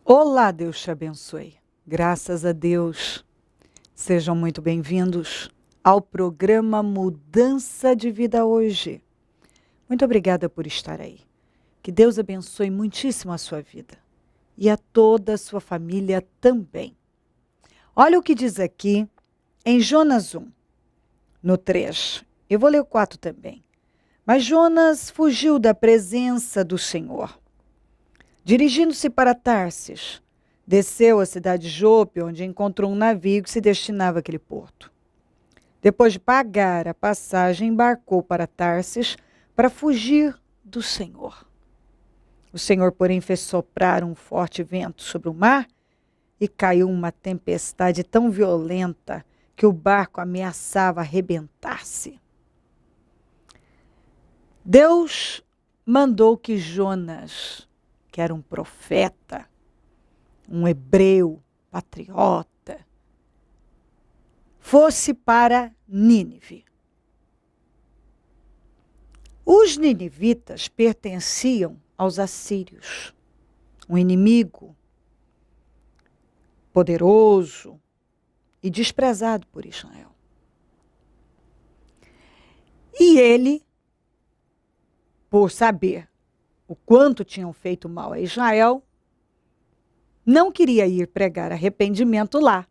Olá, Deus te abençoe. Graças a Deus. Sejam muito bem-vindos ao programa Mudança de Vida hoje. Muito obrigada por estar aí. Que Deus abençoe muitíssimo a sua vida e a toda a sua família também. Olha o que diz aqui em Jonas 1, no 3. Eu vou ler o 4 também. Mas Jonas fugiu da presença do Senhor. Dirigindo-se para Tarsis, desceu à cidade de Jope, onde encontrou um navio que se destinava àquele porto. Depois de pagar a passagem, embarcou para Tarsis para fugir do Senhor. O Senhor, porém, fez soprar um forte vento sobre o mar e caiu uma tempestade tão violenta que o barco ameaçava arrebentar-se. Deus mandou que Jonas, que era um profeta, um hebreu, patriota, fosse para Nínive. Os ninivitas pertenciam aos assírios, um inimigo poderoso e desprezado por Israel. E ele, por saber o quanto tinham feito mal a Israel, não queria ir pregar arrependimento lá,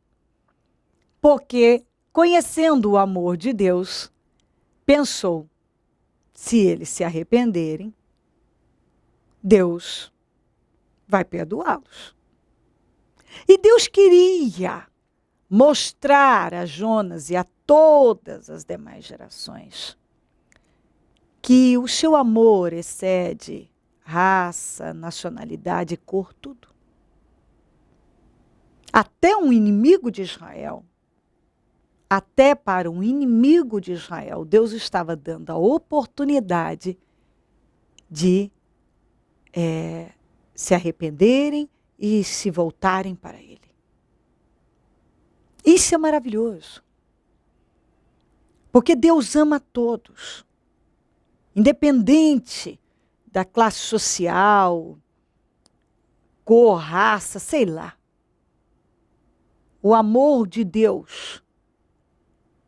porque, conhecendo o amor de Deus, pensou, se eles se arrependerem, Deus vai perdoá-los. E Deus queria mostrar a Jonas e a todas as demais gerações que o seu amor excede raça, nacionalidade, cor, tudo. Até um inimigo de Israel, até para um inimigo de Israel, Deus estava dando a oportunidade de se arrependerem e se voltarem para Ele. Isso é maravilhoso. Porque Deus ama todos, independente da classe social, cor, raça, sei lá. O amor de Deus,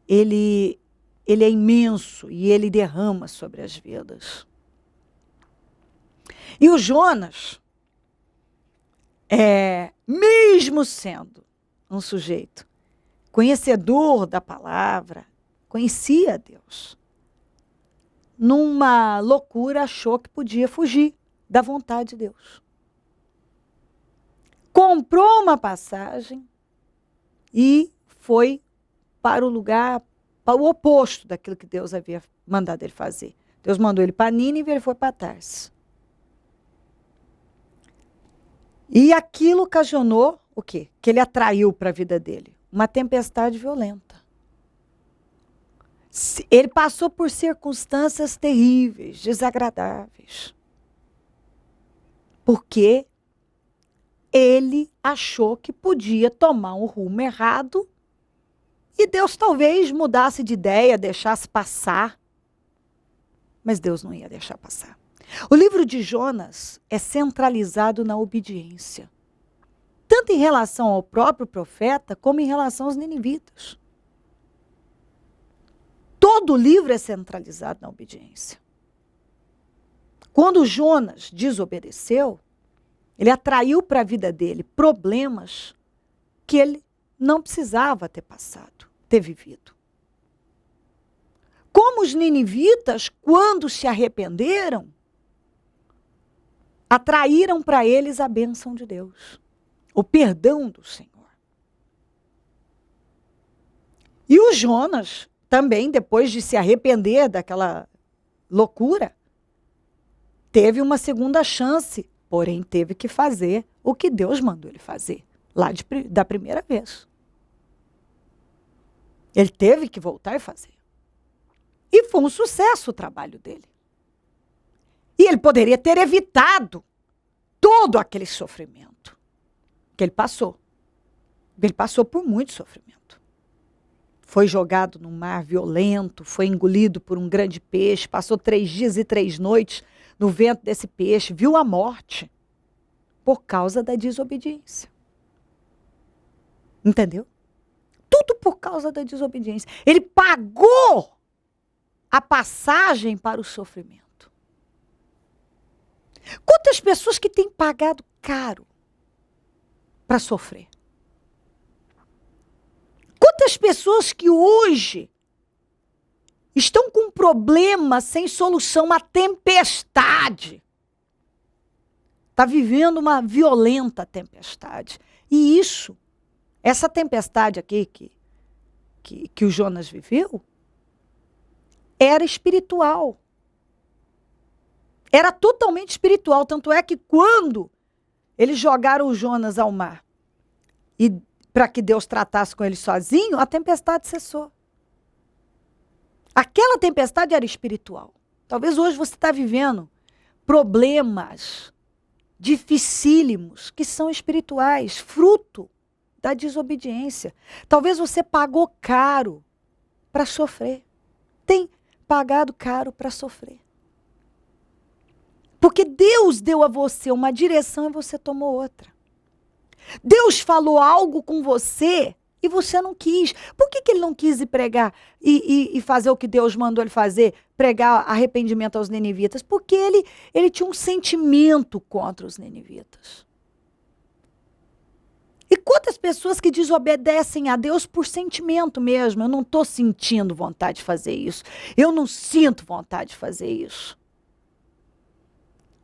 ele é imenso e ele derrama sobre as vidas. E o Jonas, mesmo sendo um sujeito conhecedor da palavra, conhecia Deus, numa loucura achou que podia fugir da vontade de Deus. Comprou uma passagem e foi para o lugar, para o oposto daquilo que Deus havia mandado ele fazer. Deus mandou ele para Nínive e ele foi para Tarsis. E aquilo ocasionou o quê? Que ele atraiu para a vida dele uma tempestade violenta. Ele passou por circunstâncias terríveis, desagradáveis. Porque ele achou que podia tomar um rumo errado e Deus talvez mudasse de ideia, deixasse passar. Mas Deus não ia deixar passar. O livro de Jonas é centralizado na obediência. Tanto em relação ao próprio profeta, como em relação aos ninivitas. Todo o livro é centralizado na obediência. Quando Jonas desobedeceu, ele atraiu para a vida dele problemas que ele não precisava ter passado, ter vivido. Como os ninivitas, quando se arrependeram, atraíram para eles a bênção de Deus, o perdão do Senhor. E o Jonas também, depois de se arrepender daquela loucura, teve uma segunda chance, porém teve que fazer o que Deus mandou ele fazer, da primeira vez. Ele teve que voltar e fazer. E foi um sucesso o trabalho dele. E ele poderia ter evitado todo aquele sofrimento que ele passou. Ele passou por muito sofrimento. Foi jogado num mar violento, foi engolido por um grande peixe, passou 3 dias e 3 noites no ventre desse peixe, viu a morte. por causa da desobediência. Entendeu? Tudo por causa da desobediência. Ele pagou a passagem para o sofrimento. Quantas pessoas que têm pagado caro para sofrer? Quantas pessoas que hoje estão com um problema sem solução, uma tempestade. Está vivendo uma violenta tempestade. E essa tempestade aqui que o Jonas viveu, era espiritual. Era totalmente espiritual. Tanto é que quando eles jogaram o Jonas ao mar, e para que Deus tratasse com ele sozinho, a tempestade cessou. Aquela tempestade era espiritual. Talvez hoje você está vivendo problemas dificílimos que são espirituais, fruto da desobediência. Talvez você pagou caro para sofrer. Tem pagado caro para sofrer. Porque Deus deu a você uma direção e você tomou outra. Deus falou algo com você e você não quis. Por que ele não quis ir pregar e fazer o que Deus mandou ele fazer? Pregar arrependimento aos ninivitas? Porque ele tinha um sentimento contra os ninivitas. E quantas pessoas que desobedecem a Deus por sentimento mesmo? Eu não estou sentindo vontade de fazer isso. Eu não sinto vontade de fazer isso.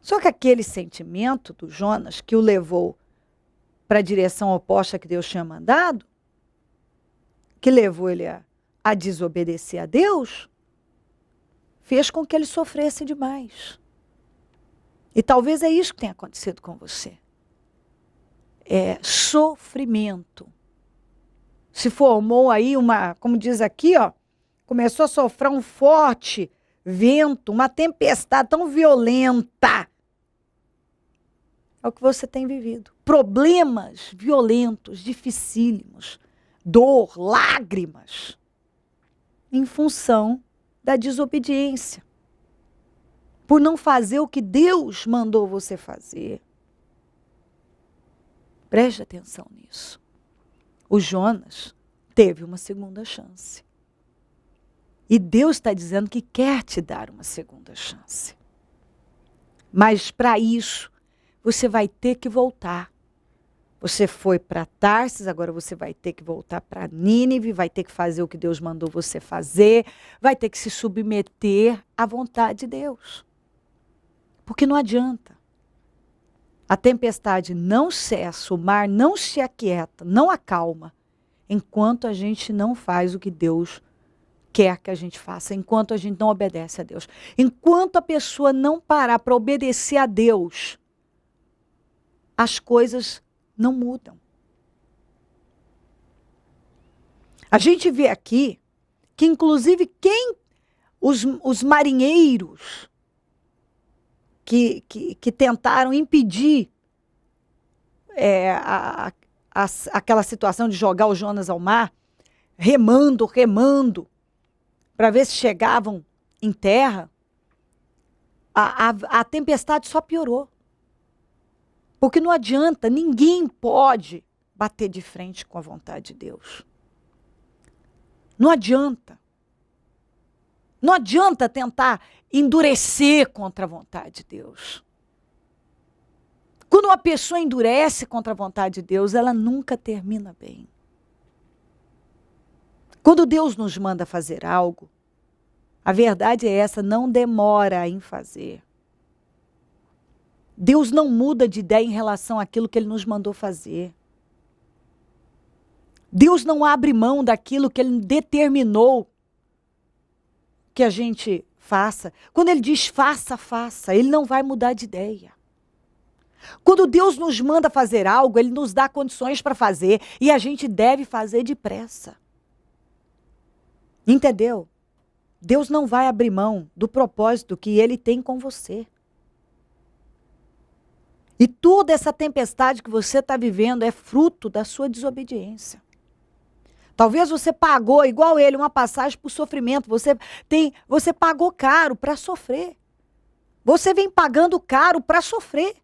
Só que aquele sentimento do Jonas que o levou para a direção oposta que Deus tinha mandado, que levou ele a desobedecer a Deus, fez com que ele sofresse demais. E talvez é isso que tenha acontecido com você. É sofrimento. Se formou aí como diz aqui, começou a sofrer um forte vento, uma tempestade tão violenta. É o que você tem vivido. Problemas violentos, dificílimos, dor, lágrimas, em função da desobediência. Por não fazer o que Deus mandou você fazer. Preste atenção nisso. O Jonas teve uma segunda chance. E Deus está dizendo que quer te dar uma segunda chance. Mas para isso, você vai ter que voltar. Você foi para Tarsis, agora você vai ter que voltar para Nínive, vai ter que fazer o que Deus mandou você fazer, vai ter que se submeter à vontade de Deus. Porque não adianta. A tempestade não cessa, o mar não se aquieta, não acalma, enquanto a gente não faz o que Deus quer que a gente faça, enquanto a gente não obedece a Deus. Enquanto a pessoa não parar para obedecer a Deus, as coisas não mudam. A gente vê aqui que, inclusive, os marinheiros que tentaram impedir aquela situação de jogar o Jonas ao mar, remando, para ver se chegavam em terra, a tempestade só piorou. Porque não adianta, ninguém pode bater de frente com a vontade de Deus. Não adianta. Não adianta tentar endurecer contra a vontade de Deus. Quando uma pessoa endurece contra a vontade de Deus, ela nunca termina bem. Quando Deus nos manda fazer algo, a verdade é essa, não demora em fazer. Deus não muda de ideia em relação àquilo que Ele nos mandou fazer. Deus não abre mão daquilo que Ele determinou que a gente faça. Quando Ele diz faça, faça, Ele não vai mudar de ideia. Quando Deus nos manda fazer algo, Ele nos dá condições para fazer e a gente deve fazer depressa. Entendeu? Deus não vai abrir mão do propósito que Ele tem com você. E toda essa tempestade que você está vivendo é fruto da sua desobediência. Talvez você pagou, igual ele, uma passagem por sofrimento. Você pagou caro para sofrer. Você vem pagando caro para sofrer.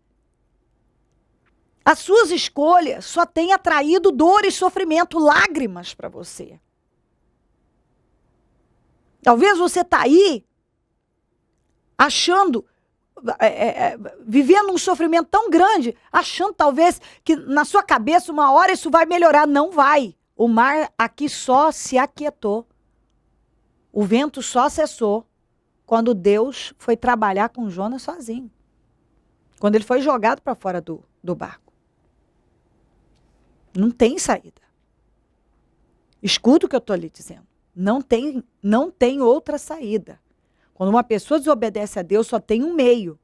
As suas escolhas só têm atraído dor e sofrimento, lágrimas para você. Talvez você está aí achando, vivendo um sofrimento tão grande, achando talvez que na sua cabeça uma hora isso vai melhorar. Não vai. O mar aqui só se aquietou. O vento só cessou quando Deus foi trabalhar com Jonas sozinho. Quando ele foi jogado para fora do barco. Não tem saída. Escuta o que eu estou lhe dizendo. Não tem outra saída. Quando uma pessoa desobedece a Deus, só tem um meio.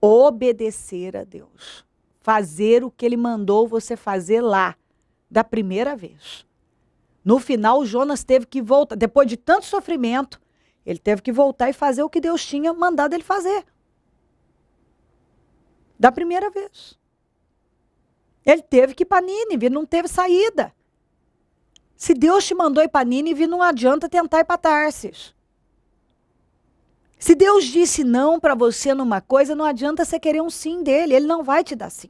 Obedecer a Deus. Fazer o que ele mandou você fazer lá, da primeira vez. No final, Jonas teve que voltar. Depois de tanto sofrimento, ele teve que voltar e fazer o que Deus tinha mandado ele fazer. Da primeira vez. Ele teve que ir para Nínive, não teve saída. Se Deus te mandou ir para Nínive, não adianta tentar ir para Tarsis. Se Deus disse não para você numa coisa, não adianta você querer um sim dele. Ele não vai te dar sim.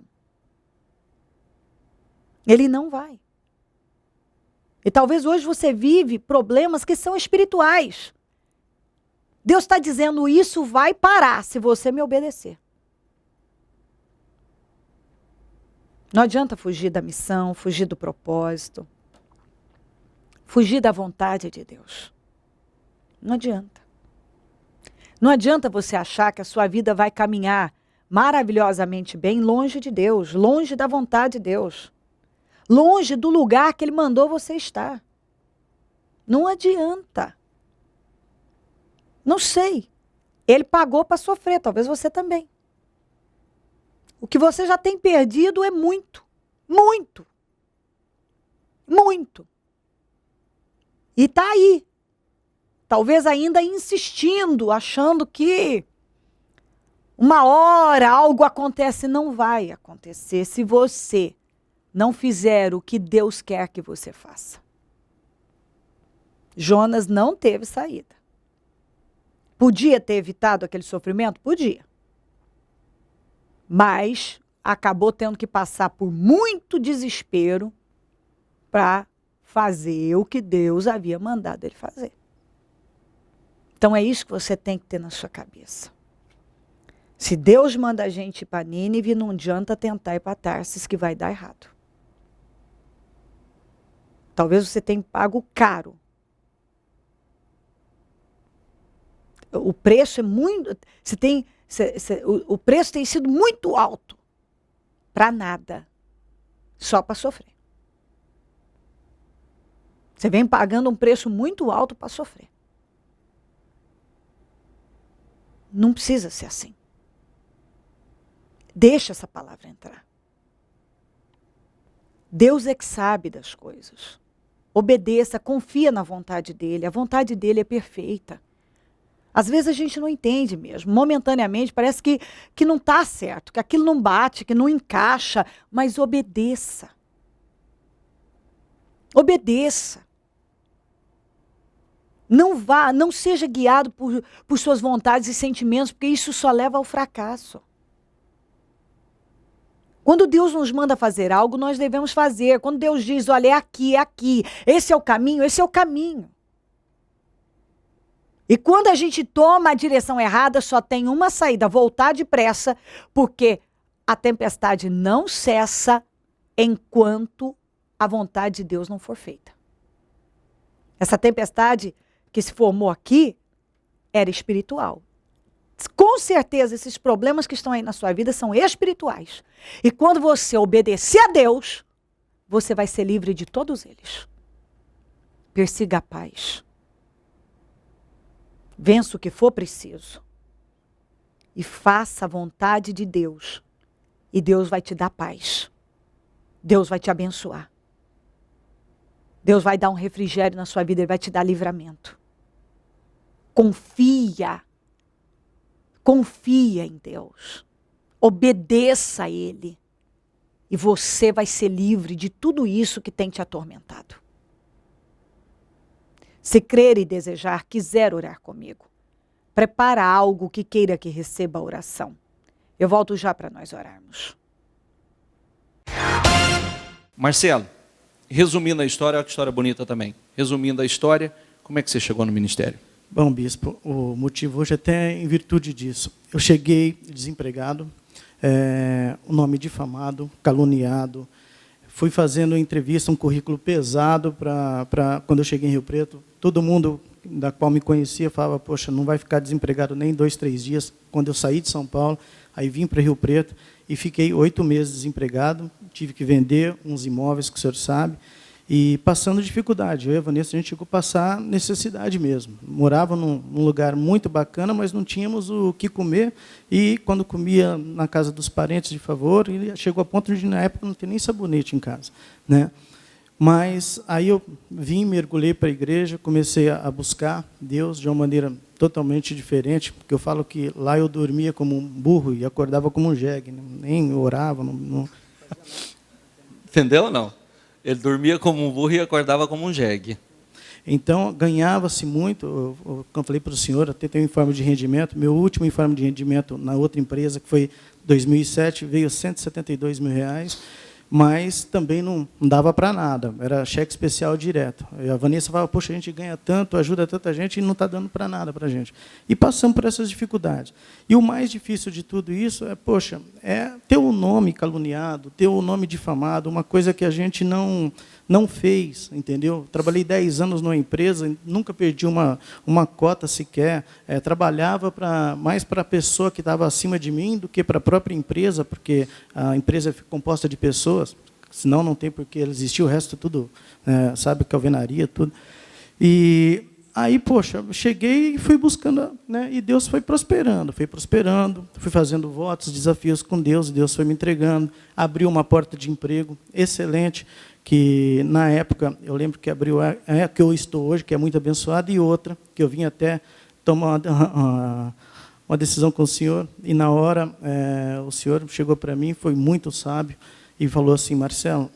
Ele não vai. E talvez hoje você vive problemas que são espirituais. Deus está dizendo, isso vai parar se você me obedecer. Não adianta fugir da missão, fugir do propósito. Fugir da vontade de Deus. Não adianta. Não adianta você achar que a sua vida vai caminhar maravilhosamente bem longe de Deus, longe da vontade de Deus, longe do lugar que Ele mandou você estar. Não adianta. Não sei. Ele pagou para sofrer, talvez você também. O que você já tem perdido é muito, muito, muito. E está aí. Talvez ainda insistindo, achando que uma hora algo acontece. Não vai acontecer se você não fizer o que Deus quer que você faça. Jonas não teve saída. Podia ter evitado aquele sofrimento? Podia. Mas acabou tendo que passar por muito desespero para fazer o que Deus havia mandado ele fazer. Então é isso que você tem que ter na sua cabeça. Se Deus manda a gente ir para Nínive, não adianta tentar ir para Tarsis, que vai dar errado. Talvez você tenha pago caro. O preço é muito... o preço tem sido muito alto. Para nada. Só para sofrer. Você vem pagando um preço muito alto para sofrer. Não precisa ser assim. Deixa essa palavra entrar. Deus é que sabe das coisas. Obedeça, confia na vontade dele. A vontade dele é perfeita. Às vezes a gente não entende mesmo. Momentaneamente parece que não está certo, que aquilo não bate, que não encaixa. Mas obedeça. Obedeça. Não seja guiado por suas vontades e sentimentos, porque isso só leva ao fracasso. Quando Deus nos manda fazer algo, nós devemos fazer. Quando Deus diz, olha, é aqui, esse é o caminho, esse é o caminho. E quando a gente toma a direção errada, só tem uma saída, voltar depressa, porque a tempestade não cessa enquanto a vontade de Deus não for feita. Essa tempestade que se formou aqui era espiritual. Com certeza, esses problemas que estão aí na sua vida são espirituais. E quando você obedecer a Deus, você vai ser livre de todos eles. Persiga a paz. Vença o que for preciso. E faça a vontade de Deus. E Deus vai te dar paz. Deus vai te abençoar. Deus vai dar um refrigério na sua vida, Ele vai te dar livramento. Confia. Confia em Deus. Obedeça a Ele. E você vai ser livre de tudo isso que tem te atormentado. Se crer e desejar, quiser orar comigo, prepara algo que queira que receba a oração. Eu volto já para nós orarmos. Marcelo, resumindo a história, olha que história bonita também. Resumindo a história, como é que você chegou no ministério? Bom, bispo, o motivo hoje até em virtude disso. Eu cheguei desempregado, o nome difamado, caluniado. Fui fazendo entrevista, um currículo pesado para quando eu cheguei em Rio Preto. Todo mundo da qual me conhecia falava, poxa, não vai ficar desempregado nem 2, 3 dias. Quando eu saí de São Paulo, aí vim para Rio Preto e fiquei 8 meses desempregado. Tive que vender uns imóveis, que o senhor sabe, e passando dificuldade. Eu e a Vanessa, a gente chegou a passar necessidade mesmo. Morava num lugar muito bacana, mas não tínhamos o que comer, e quando comia na casa dos parentes de favor, ele chegou a ponto de, na época, não ter nem sabonete em casa, né? Mas aí eu vim, mergulhei para a igreja, comecei a buscar Deus de uma maneira totalmente diferente, porque eu falo que lá eu dormia como um burro e acordava como um jegue, né? Nem orava, não... Entendeu ou não? Ele dormia como um burro e acordava como um jegue. Então, ganhava-se muito. Eu falei para o senhor, até tem um informe de rendimento. Meu último informe de rendimento na outra empresa, que foi 2007, veio R$ 172 mil, mas também não dava para nada. Era cheque especial direto. E a Vanessa falava, poxa, a gente ganha tanto, ajuda tanta gente e não está dando para nada para a gente. E passamos por essas dificuldades. E o mais difícil de tudo isso é ter o nome caluniado, ter o nome difamado, uma coisa que a gente não fez, entendeu? Trabalhei 10 anos numa empresa, nunca perdi uma cota sequer, trabalhava mais para a pessoa que estava acima de mim do que para a própria empresa, porque a empresa é composta de pessoas, senão não tem por que existir, o resto tudo, sabe, calvenaria, tudo. E aí, poxa, cheguei e fui buscando, né, e Deus foi prosperando, fui fazendo votos, desafios com Deus, e Deus foi me entregando, abriu uma porta de emprego excelente, que na época, eu lembro que abriu a que eu estou hoje, que é muito abençoada, e outra, que eu vim até tomar uma decisão com o senhor, e na hora o senhor chegou para mim, foi muito sábio, e falou assim, Marcelo,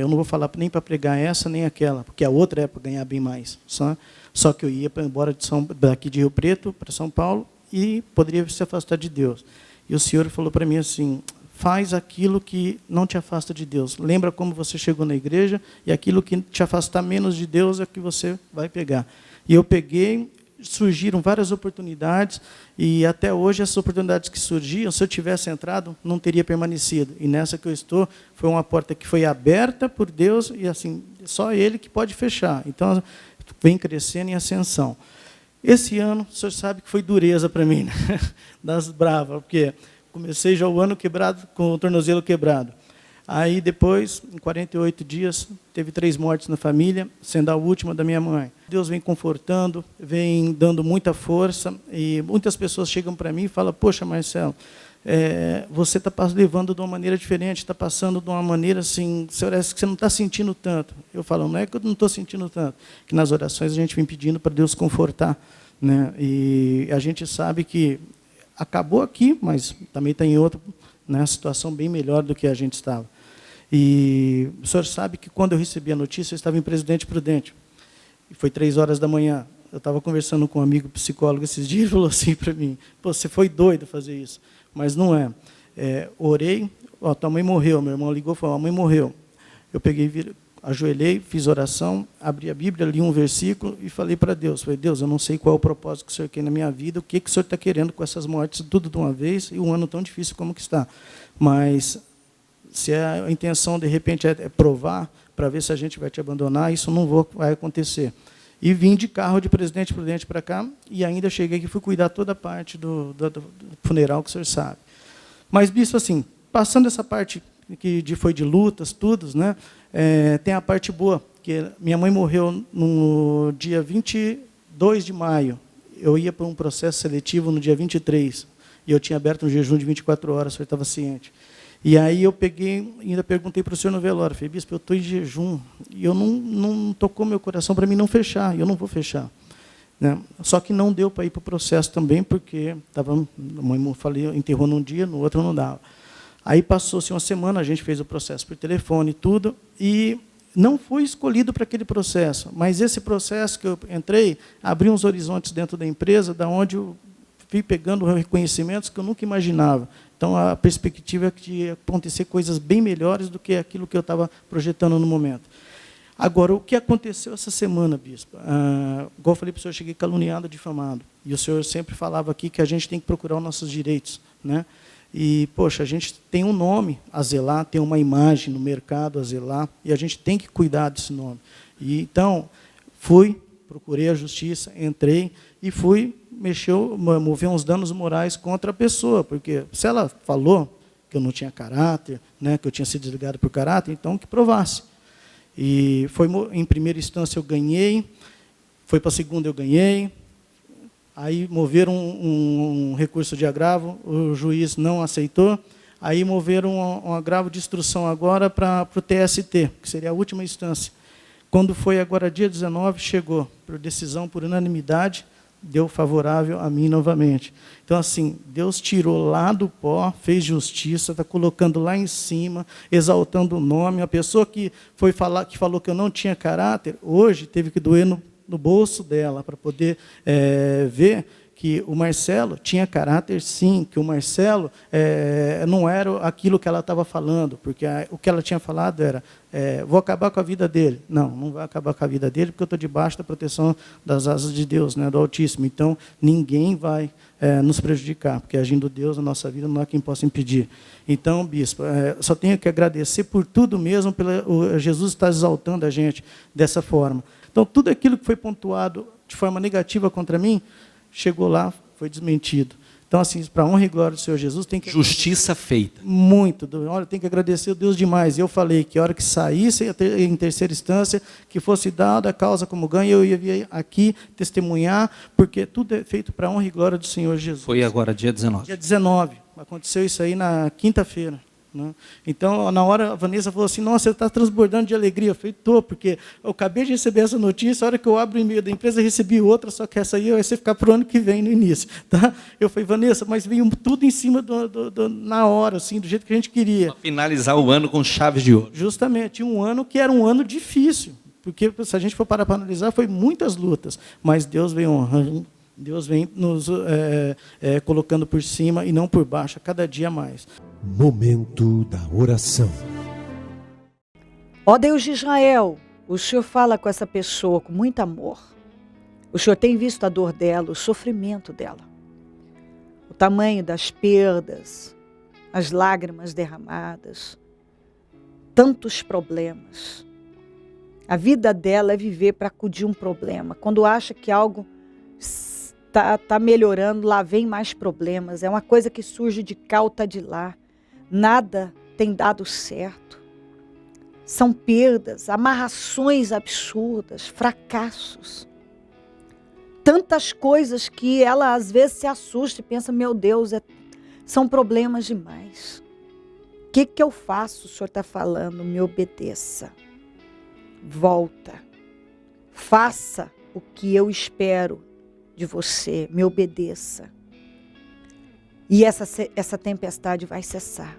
eu não vou falar nem para pregar essa nem aquela, porque a outra é para ganhar bem mais. Só que eu ia embora daqui de Rio Preto para São Paulo e poderia se afastar de Deus. E o senhor falou para mim assim, faz aquilo que não te afasta de Deus. Lembra como você chegou na igreja e aquilo que te afastar menos de Deus é que você vai pegar. E eu peguei, surgiram várias oportunidades e até hoje essas oportunidades que surgiam, se eu tivesse entrado, não teria permanecido. E nessa que eu estou, foi uma porta que foi aberta por Deus e assim, só Ele que pode fechar. Então, vem crescendo em ascensão. Esse ano, o senhor sabe que foi dureza para mim, né? Das bravas, porque comecei já o ano quebrado, com o tornozelo quebrado. Aí depois, em 48 dias, teve 3 mortes na família, sendo a última da minha mãe. Deus vem confortando, vem dando muita força, e muitas pessoas chegam para mim e falam, poxa, Marcelo, você está levando de uma maneira diferente, está passando de uma maneira assim, parece que você não está sentindo tanto. Eu falo, não é que eu não estou sentindo tanto, que nas orações a gente vem pedindo para Deus confortar, né? E a gente sabe que acabou aqui, mas também está em outra, né, situação bem melhor do que a gente estava. E o senhor sabe que quando eu recebi a notícia, eu estava em Presidente Prudente, e foi 3 horas da manhã. Eu estava conversando com um amigo psicólogo esses dias, e falou assim para mim, pô, você foi doido fazer isso. Mas não é. Orei, tua mãe morreu, meu irmão ligou e falou, a mãe morreu. Eu peguei, ajoelhei, fiz oração, abri a Bíblia, li um versículo e falei para Deus, Deus, eu não sei qual é o propósito que o Senhor quer na minha vida, o que o Senhor está querendo com essas mortes, tudo de uma vez, e um ano tão difícil como que está. Mas se a intenção, de repente, é provar, para ver se a gente vai te abandonar, isso não vai acontecer. E vim de carro de Presidente Prudente para cá, e ainda cheguei que fui cuidar toda a parte do funeral, que o senhor sabe. Mas, bispo, assim, passando essa parte que foi de lutas, tudo, né, tem a parte boa, que minha mãe morreu no dia 22 de maio. Eu ia para um processo seletivo no dia 23, e eu tinha aberto um jejum de 24 horas, o senhor estava ciente. E aí eu peguei, ainda perguntei para o senhor no velório, falei, bispo, eu estou em jejum, e eu não tocou meu coração para mim não fechar, eu não vou fechar. Né? Só que não deu para ir para o processo também, porque a mãe enterrou num dia, no outro não dava. Aí passou-se uma semana, a gente fez o processo por telefone e tudo, e não fui escolhido para aquele processo, mas esse processo que eu entrei, abriu uns horizontes dentro da empresa, da onde eu fui pegando reconhecimentos que eu nunca imaginava. Então, a perspectiva é que ia acontecer coisas bem melhores do que aquilo que eu estava projetando no momento. Agora, o que aconteceu essa semana, bispo? Igual eu falei para o senhor, eu cheguei caluniado, difamado. E o senhor sempre falava aqui que a gente tem que procurar os nossos direitos, né? E, poxa, a gente tem um nome a zelar, tem uma imagem no mercado a zelar, e a gente tem que cuidar desse nome. E, então, procurei a justiça, entrei e mover uns danos morais contra a pessoa, porque se ela falou que eu não tinha caráter, né, que eu tinha sido desligado por caráter, então que provasse. E em primeira instância eu ganhei, foi para a segunda eu ganhei, aí moveram um recurso de agravo, o juiz não aceitou, aí moveram um agravo de instrução agora para o TST, que seria a última instância. Quando foi agora dia 19, chegou por decisão, por unanimidade, deu favorável a mim novamente. Então, assim, Deus tirou lá do pó, fez justiça, está colocando lá em cima, exaltando o nome. A pessoa que falou que eu não tinha caráter, hoje teve que doer no bolso dela, para poder ver que o Marcelo tinha caráter, sim, que o Marcelo não era aquilo que ela estava falando, porque o que ela tinha falado era, vou acabar com a vida dele. Não vai acabar com a vida dele, porque eu estou debaixo da proteção das asas de Deus, né, do Altíssimo. Então, ninguém vai nos prejudicar, porque agindo Deus na nossa vida, não há quem possa impedir. Então, bispo, só tenho que agradecer por tudo mesmo, Jesus está exaltando a gente dessa forma. Então, tudo aquilo que foi pontuado de forma negativa contra mim, chegou lá, foi desmentido. Então, assim, para a honra e glória do Senhor Jesus, tem que... Justiça feita. Muito. Olha, tem que agradecer a Deus demais. Eu falei que a hora que saísse em terceira instância, que fosse dada a causa como ganho, eu ia vir aqui testemunhar, porque tudo é feito para a honra e glória do Senhor Jesus. Foi agora, dia 19. Dia 19. Aconteceu isso aí na quinta-feira. Né? Então, na hora, a Vanessa falou assim, nossa, você está transbordando de alegria. Eu falei, estou, porque eu acabei de receber essa notícia, a hora que eu abro o e-mail da empresa, recebi outra, só que essa aí vai ser ficar para o ano que vem, no início. Tá? Eu falei, Vanessa, mas veio tudo em cima na hora, assim, do jeito que a gente queria. Para finalizar o ano com chave de ouro. Justamente, um ano que era um ano difícil, porque se a gente for parar para analisar, foi muitas lutas, mas Deus veio honrando, Deus vem nos colocando por cima e não por baixo, a cada dia mais. Momento da oração. Ó Deus de Israel, o Senhor fala com essa pessoa com muito amor. O Senhor tem visto a dor dela, o sofrimento dela, o tamanho das perdas, as lágrimas derramadas, tantos problemas. A vida dela é viver para acudir um problema. Quando acha que algo está melhorando, lá vem mais problemas. É uma coisa que surge de cá ou tá de lá. Nada tem dado certo. São perdas, amarrações absurdas, fracassos. Tantas coisas que ela às vezes se assusta e pensa, meu Deus, são problemas demais. O que eu faço? O Senhor está falando, me obedeça. Volta. Faça o que eu espero de você, me obedeça. E essa tempestade vai cessar.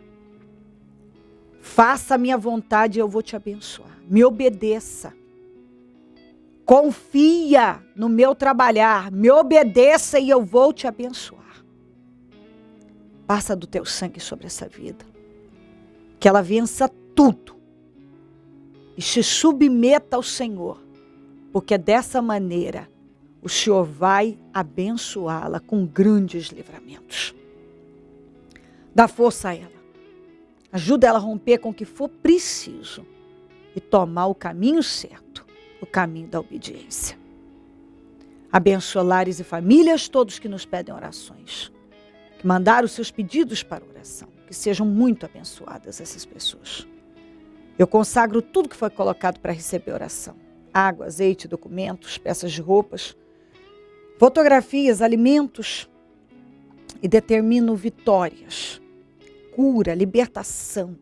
Faça a minha vontade e eu vou te abençoar. Me obedeça. Confia no meu trabalhar. Me obedeça e eu vou te abençoar. Passa do teu sangue sobre essa vida. Que ela vença tudo. E se submeta ao Senhor. Porque dessa maneira o Senhor vai abençoá-la com grandes livramentos. Dá força a ela. Ajuda ela a romper com o que for preciso e tomar o caminho certo, o caminho da obediência. Abençoa lares e famílias, todos que nos pedem orações, que mandaram os seus pedidos para oração, que sejam muito abençoadas essas pessoas. Eu consagro tudo que foi colocado para receber oração. Água, azeite, documentos, peças de roupas, fotografias, alimentos e determino vitórias. Cura, libertação,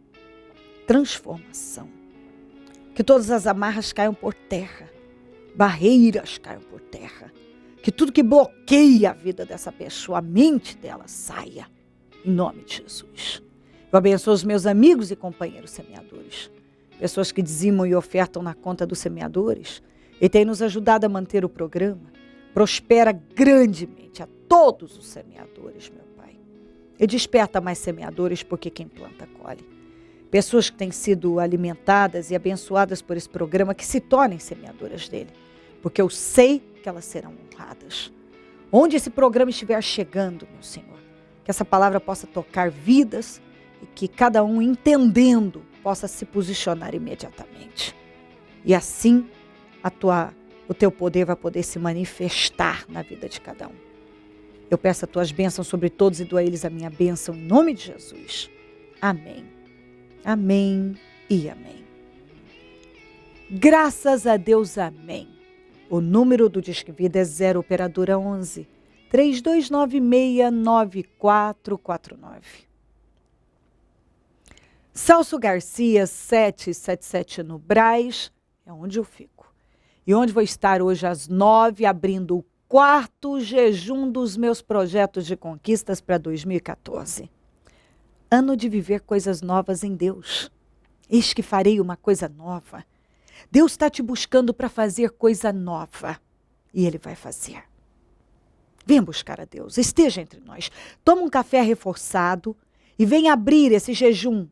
transformação. Que todas as amarras caiam por terra, barreiras caiam por terra. Que tudo que bloqueia a vida dessa pessoa, a mente dela, saia. Em nome de Jesus. Eu abençoo os meus amigos e companheiros semeadores. Pessoas que dizimam e ofertam na conta dos semeadores. E tem nos ajudado a manter o programa. Prospera grandemente a todos os semeadores, meu Pai. E desperta mais semeadores, porque quem planta, colhe. Pessoas que têm sido alimentadas e abençoadas por esse programa, que se tornem semeadoras dele. Porque eu sei que elas serão honradas. Onde esse programa estiver chegando, meu Senhor, que essa palavra possa tocar vidas e que cada um, entendendo, possa se posicionar imediatamente. E assim, o teu poder vai poder se manifestar na vida de cada um. Eu peço as tuas bênçãos sobre todos e dou a eles a minha bênção em nome de Jesus. Amém. Amém e amém. Graças a Deus, amém. O número do Disque Vida é 0 operadora 11 3296-9449. Celso Garcia 777 no Brás, é onde eu fico. E onde vou estar hoje às 9, abrindo o 4º jejum dos meus projetos de conquistas para 2014. Ano de viver coisas novas em Deus. Eis que farei uma coisa nova. Deus está te buscando para fazer coisa nova. E Ele vai fazer. Venha buscar a Deus, esteja entre nós. Toma um café reforçado e venha abrir esse jejum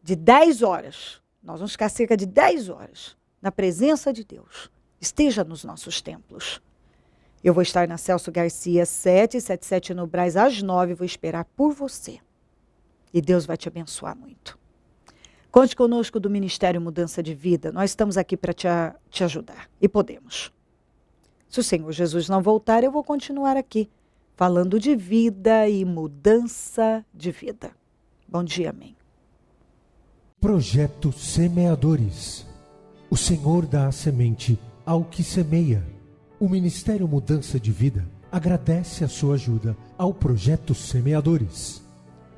de 10 horas. Nós vamos ficar cerca de 10 horas na presença de Deus. Esteja nos nossos templos. Eu vou estar na Celso Garcia 777 no Brás às 9. Vou esperar por você. E Deus vai te abençoar muito. Conte conosco do Ministério Mudança de Vida. Nós estamos aqui para te ajudar. E podemos. Se o Senhor Jesus não voltar, eu vou continuar aqui, falando de vida e mudança de vida. Bom dia, amém. Projeto Semeadores. O Senhor dá a semente ao que semeia. O Ministério Mudança de Vida agradece a sua ajuda ao Projeto Semeadores.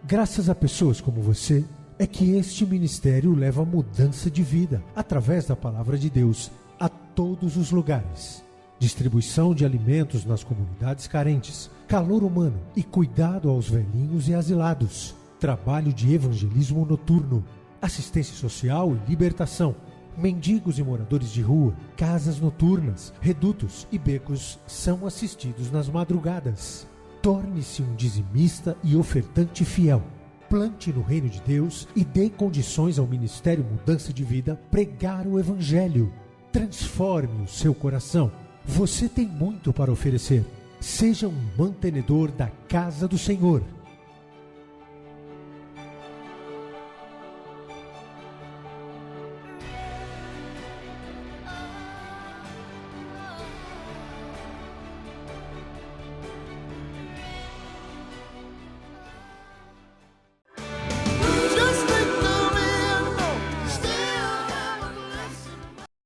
Graças a pessoas como você, é que este ministério leva mudança de vida, através da palavra de Deus, a todos os lugares. Distribuição de alimentos nas comunidades carentes, calor humano e cuidado aos velhinhos e asilados. Trabalho de evangelismo noturno, assistência social e libertação. Mendigos e moradores de rua, casas noturnas, redutos e becos são assistidos nas madrugadas. Torne-se um dizimista e ofertante fiel. Plante no reino de Deus e dê condições ao Ministério Mudança de Vida pregar o Evangelho. Transforme o seu coração. Você tem muito para oferecer. Seja um mantenedor da casa do Senhor.